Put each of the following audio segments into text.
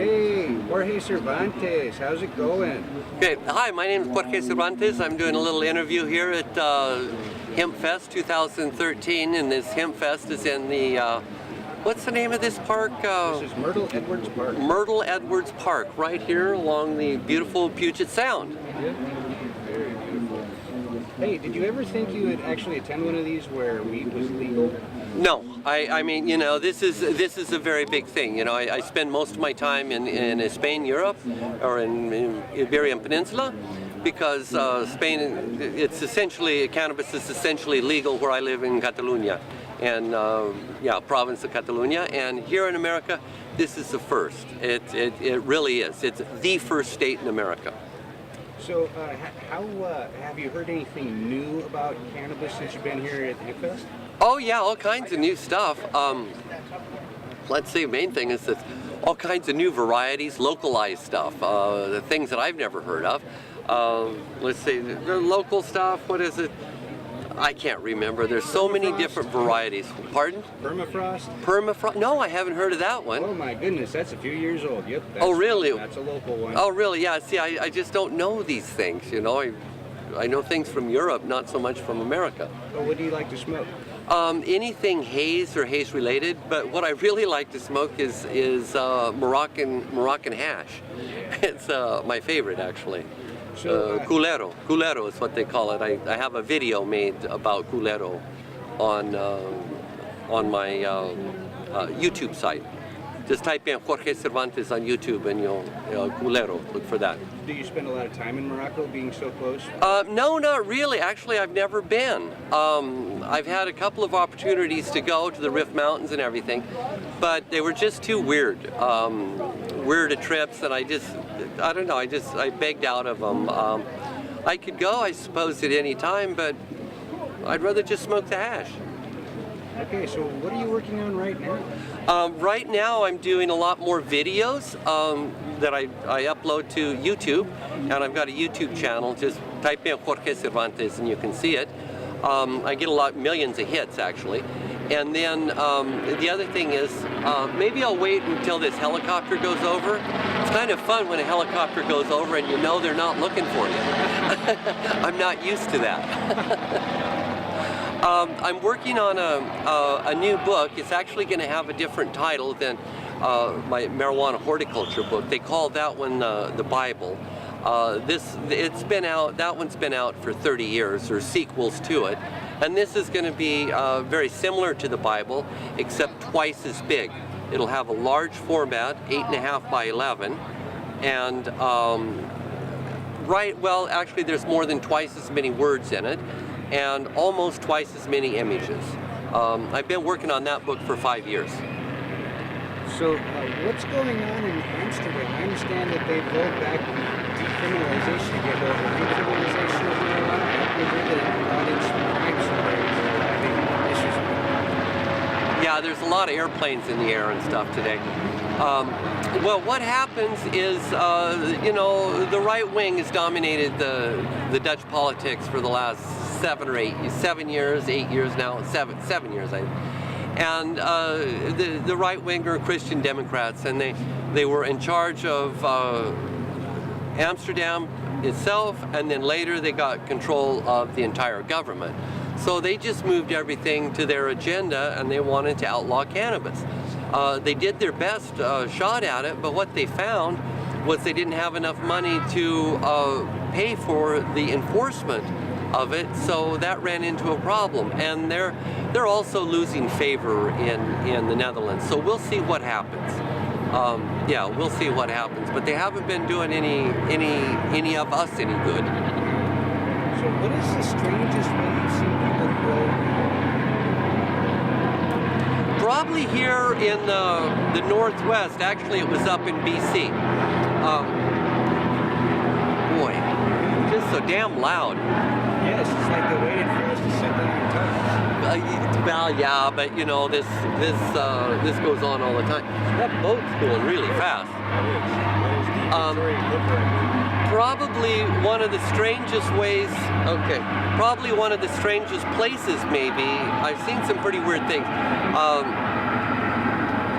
Hey, Jorge Cervantes, how's it going? Okay, hi, my name is Jorge Cervantes. I'm doing a little interview here at Hempfest 2013, and this Hempfest is in the, what's the name of this park? This is Myrtle Edwards Park. Myrtle Edwards Park, right here along the beautiful Puget Sound. Yep. Very beautiful. Hey, did you ever think you would actually attend one of these where weed was legal? No, I mean, you know, this is a very big thing. You know, I spend most of my time in Spain, Europe, or in Iberian Peninsula, because Spain, it's essentially, cannabis is essentially legal where I live in Catalonia, and yeah, province of Catalonia. And here in America, this is the first. It really is. It's the first state in America. So, how have you heard anything new about cannabis since you've been here at Hempfest? Oh yeah, all kinds of new stuff. Let's see, the main thing is that all kinds of new varieties, localized stuff, the things that I've never heard of. Let's see, the local stuff, what is it? I can't remember. There's so many different varieties. Pardon? Permafrost? Permafrost? No, I haven't heard of that one. Oh my goodness, that's a few years old. Yep. Oh really? That's a local one. Oh really? Yeah. See, I just don't know these things. You know, I know things from Europe, not so much from America. Oh, what do you like to smoke? Anything haze or haze related, but what I really like to smoke is Moroccan hash. It's my favorite actually. So, Culero is what they call it. I have a video made about Culero on my YouTube site. Just type in Jorge Cervantes on YouTube and you'll Culero, look for that. Do you spend a lot of time in Morocco, being so close? No, not really. Actually, I've never been. I've had a couple of opportunities to go to the Rift Mountains and everything, but they were just too weird. Weird trips, and I don't know, I begged out of them. I could go, I suppose, at any time, but I'd rather just smoke the hash. Okay, so what are you working on right now? Right now I'm doing a lot more videos that I upload to YouTube, and I've got a YouTube channel. Just type in Jorge Cervantes and you can see it. I get millions of hits actually. And then the other thing is, maybe I'll wait until this helicopter goes over. It's kind of fun when a helicopter goes over and you know they're not looking for you. I'm not used to that. I'm working on a new book. It's actually going to have a different title than my marijuana horticulture book. They call that one the Bible. That one's been out for 30 years, or sequels to it. And this is going to be very similar to the Bible, except twice as big. It'll have a large format, 8.5 by 11, and actually there's more than twice as many words in it, and almost twice as many images. I've been working on that book for 5 years. So what's going on in Amsterdam? I understand that they've rolled back decriminalization to get over decriminalization of marijuana. I heard that it brought in some crimes big issues. Yeah, there's a lot of airplanes in the air and stuff today. Well, what happens is, you know, the right wing has dominated the Dutch politics for the last 7 years, 8 years now, seven years, I think. And the right wing are Christian Democrats, and they were in charge of Amsterdam itself, and then later they got control of the entire government. So they just moved everything to their agenda, and they wanted to outlaw cannabis. They did their best shot at it, but what they found was they didn't have enough money to pay for the enforcement of it, so that ran into a problem. And they're also losing favor in the Netherlands. So we'll see what happens. Yeah, we'll see what happens. But they haven't been doing any of us any good. So what is the strangest way you've seen people grow? Probably here in the Northwest. Actually, it was up in BC. Boy, just so damn loud. Yes, it's like they waited for us to sit down and talk. Well, yeah, but you know, this goes on all the time. That boat's going really fast. Probably one of the strangest ways. Okay, probably one of the strangest places. Maybe I've seen some pretty weird things.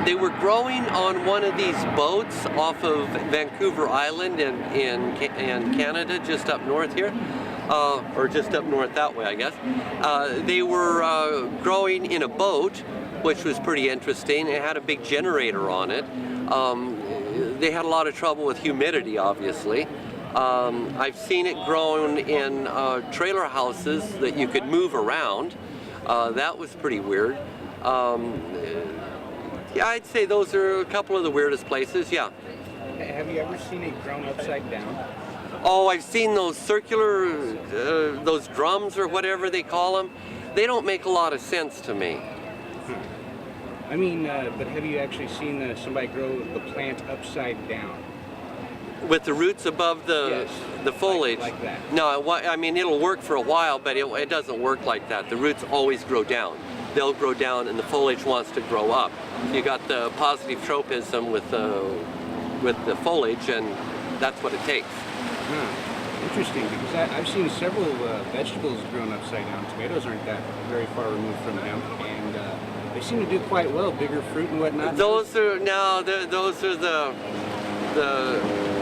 They were growing on one of these boats off of Vancouver Island in Canada, just up north here, or just up north that way, I guess. They were growing in a boat, which was pretty interesting. It had a big generator on it. They had a lot of trouble with humidity, obviously. I've seen it grown in trailer houses that you could move around. That was pretty weird. Yeah, I'd say those are a couple of the weirdest places, yeah. Have you ever seen it grown upside down? Oh, I've seen those circular, those drums or whatever they call them. They don't make a lot of sense to me. I mean, but have you actually seen somebody grow the plant upside down? With the roots above the foliage? Like that. No, I mean, it'll work for a while, but it doesn't work like that. The roots always grow down. They'll grow down and the foliage wants to grow up. So you got the positive tropism with the foliage, and that's what it takes. Interesting, because I've seen several vegetables grown upside down. Tomatoes aren't that very far removed from them, and they seem to do quite well, bigger fruit and whatnot. Those are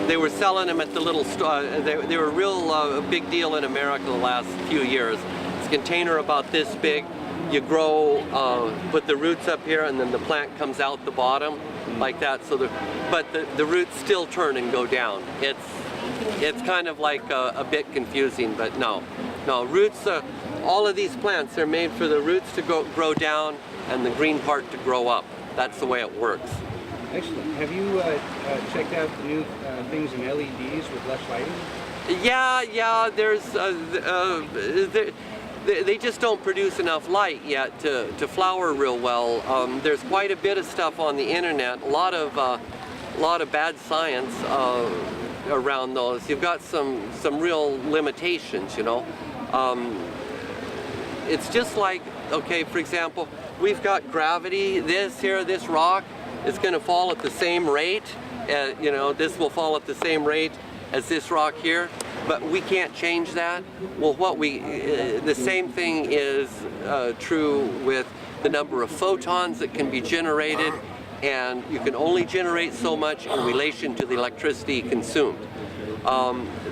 they were selling them at the little store. They were a real big deal in America the last few years. It's a container about this big. You grow, put the roots up here, and then the plant comes out the bottom like that. So but the roots still turn and go down. It's kind of like a bit confusing, but no, roots. All of these plants are made for the roots to grow down and the green part to grow up. That's the way it works. Excellent. Have you checked out the new things in LEDs with less lighting? Yeah. There's they just don't produce enough light yet to flower real well. There's quite a bit of stuff on the internet. A lot of bad science around those. You've got some real limitations, you know. It's just like, okay, for example, we've got gravity. This rock is going to fall at the same rate. You know, this will fall at the same rate as this rock here, but we can't change that. Well, the same thing is true with the number of photons that can be generated, and you can only generate so much in relation to the electricity consumed.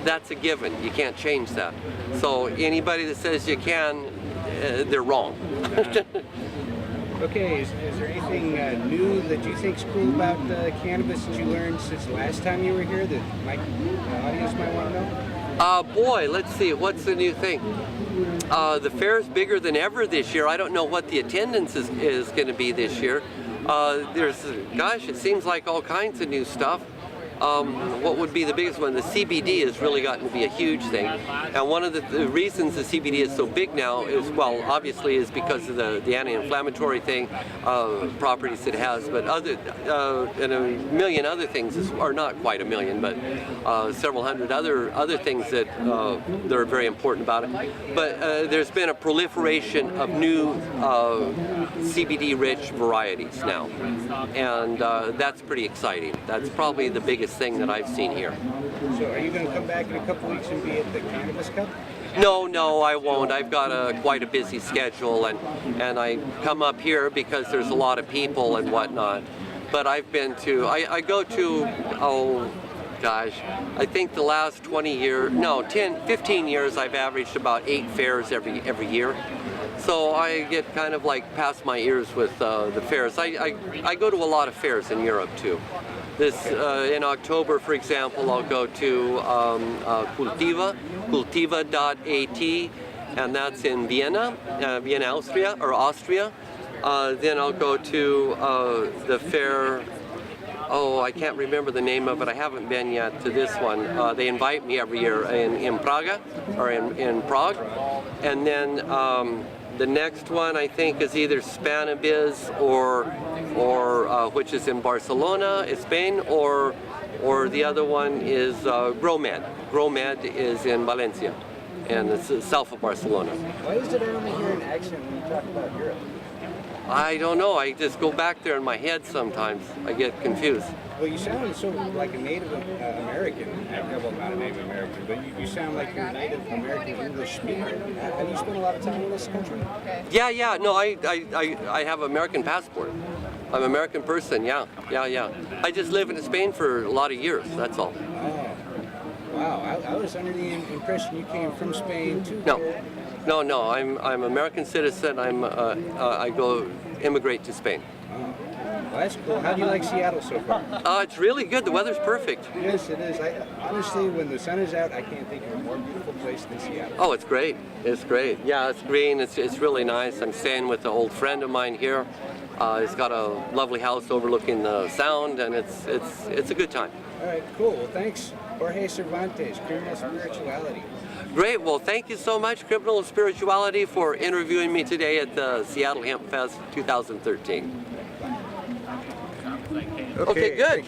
That's a given. You can't change that. So anybody that says you can, they're wrong. Okay, is there anything new that you think's cool about cannabis that you learned since the last time you were here that the audience might want to know? Boy, let's see, what's the new thing? The fair's bigger than ever this year. I don't know what the attendance is going to be this year. Gosh, it seems like all kinds of new stuff. What would be the biggest one? The CBD has really gotten to be a huge thing. And one of the reasons the CBD is so big now is, well, obviously is because of the anti-inflammatory thing, properties it has, but and a million other things, or not quite a million, but several hundred other things that are very important about it. But there's been a proliferation of new CBD-rich varieties now, and that's pretty exciting. That's probably the biggest thing that I've seen here. So are you going to come back in a couple weeks and be at the Cannabis Cup? No, I won't. I've got quite a busy schedule, and I come up here because there's a lot of people and whatnot. But I've been to, I go to, oh gosh, I think the last 15 years I've averaged about 8 fairs every year. So I get kind of like past my ears with the fairs. I go to a lot of fairs in Europe too. In October, for example, I'll go to Cultiva.at, and that's in Vienna, Austria. Then I'll go to the fair. Oh, I can't remember the name of it. I haven't been yet to this one. They invite me every year in Prague, or in Prague, and then the next one I think is either Spanabiz or which is in Barcelona, Spain, or the other one is Gromed. Gromed is in Valencia, and it's south of Barcelona. Why is it I only hear an accent when you talk about Europe? I don't know. I just go back there in my head sometimes. I get confused. Well, you sound so like a Native American. Well, not a Native American, but you sound like you're a Native American English speaker. Have you spent a lot of time in this country? Yeah. No, I have an American passport. I'm an American person, yeah. I just live in Spain for a lot of years, that's all. Oh, wow. I was under the impression you came from Spain too. No, I'm American citizen. I go immigrate to Spain. Oh. Well, that's cool. How do you like Seattle so far? It's really good. The weather's perfect. Yes, it is. Honestly, when the sun is out, I can't think of a more beautiful place than Seattle. Oh, it's great. It's great. Yeah, it's green. It's really nice. I'm staying with an old friend of mine here. He's got a lovely house overlooking the sound, and it's a good time. All right, cool. Well, thanks, Jorge Cervantes, Criminal Spirituality. Great. Well, thank you so much, Criminal Spirituality, for interviewing me today at the Seattle Hempfest 2013. Okay, good.